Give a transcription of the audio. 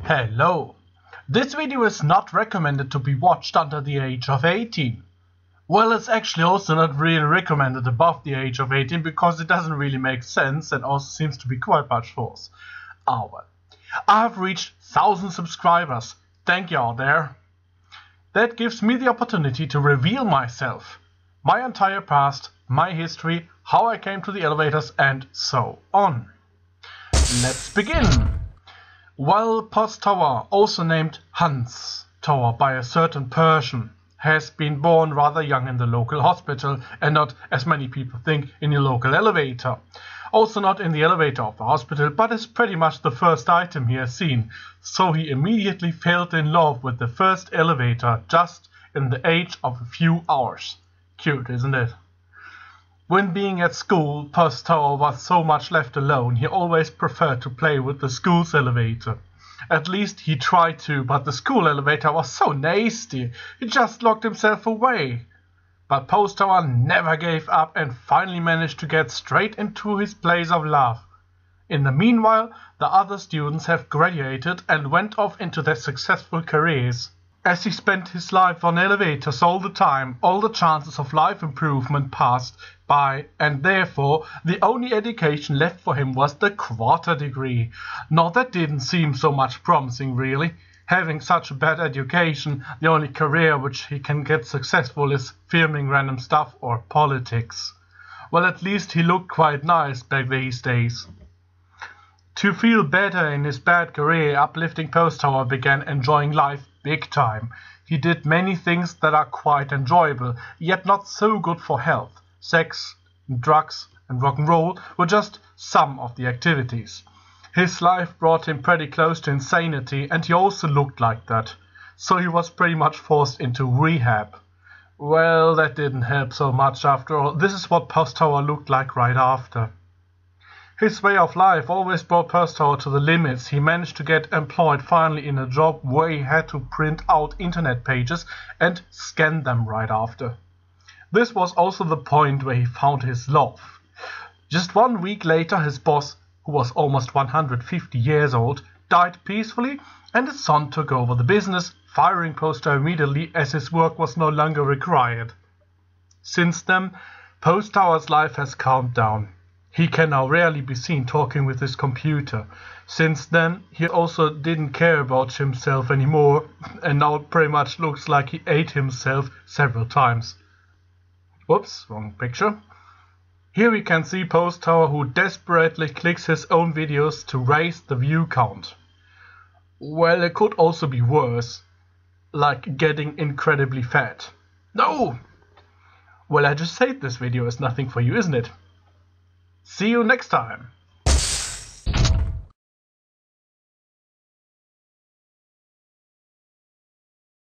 Hello! This video is not recommended to be watched under the age of 18. Well, it's actually also not really recommended above the age of 18 because it doesn't really make sense and also seems to be quite much force. Ah well. I have reached 1,000 subscribers. Thank you all there. That gives me the opportunity to reveal myself, my entire past, my history, how I came to the elevators and so on. Let's begin! While PostTower, also named Hans Tower by a certain Persian, has been born rather young in the local hospital and not, as many people think, in the local elevator. Also not in the elevator of the hospital, but is pretty much the first item he has seen, so he immediately fell in love with the first elevator just in the age of a few hours. Cute, isn't it? When being at school, PostTower was so much left alone, he always preferred to play with the school's elevator. At least he tried to, but the school elevator was so nasty, he just locked himself away. But PostTower never gave up and finally managed to get straight into his place of love. In the meanwhile, the other students have graduated and went off into their successful careers. As he spent his life on elevators all the time, all the chances of life improvement passed by, and therefore the only education left for him was the quarter degree. Now that didn't seem so much promising really. Having such a bad education, the only career which he can get successful is filming random stuff or politics. Well, at least he looked quite nice back these days. To feel better in his bad career, Uplifting PostTower began enjoying life big time. He did many things that are quite enjoyable, yet not so good for health. Sex, drugs and rock and roll were just some of the activities. His life brought him pretty close to insanity, and he also looked like that. So he was pretty much forced into rehab. Well, that didn't help so much after all. This is what PostTower looked like right after. His way of life always brought PostTower to the limits. He managed to get employed finally in a job where he had to print out internet pages and scan them right after. This was also the point where he found his love. Just 1 week later, his boss, who was almost 150 years old, died peacefully, and his son took over the business, firing PostTower immediately as his work was no longer required. Since then, PostTower's life has calmed down. He can now rarely be seen talking with his computer. Since then, he also didn't care about himself anymore, and now it pretty much looks like he ate himself several times. Whoops, wrong picture. Here we can see PostTower who desperately clicks his own videos to raise the view count. Well, it could also be worse, like getting incredibly fat. No! Well, I just said this video is nothing for you, isn't it? See you next time!